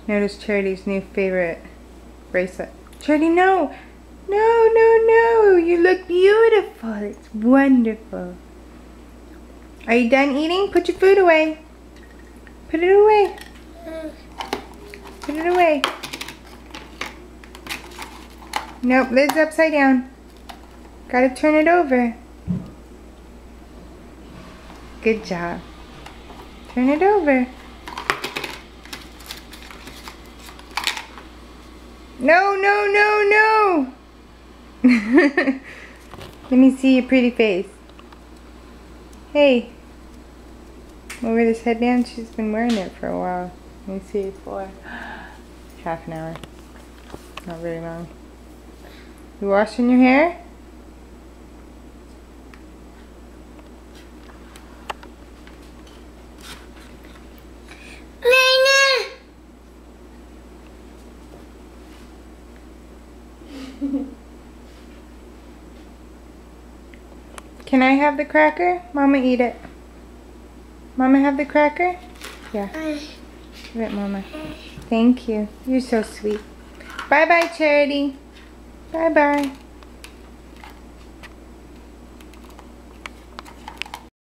Notice Charity's new favorite bracelet. Charity, no! No, no, no! You look beautiful. It's wonderful. Are you done eating? Put your food away. Put it away. Put it away. Nope, lid's upside down. Gotta turn it over. Good job. Turn it over. No, no, no, no! Let me see your pretty face. Hey. Over this headband, she's been wearing it for a while. Let me see, for half an hour. Not very long. You washing your hair? Can I have the cracker? Mama, eat it. Mama, have the cracker? Yeah. Give it, Mama. Thank you. You're so sweet. Bye-bye, Charity. Bye-bye.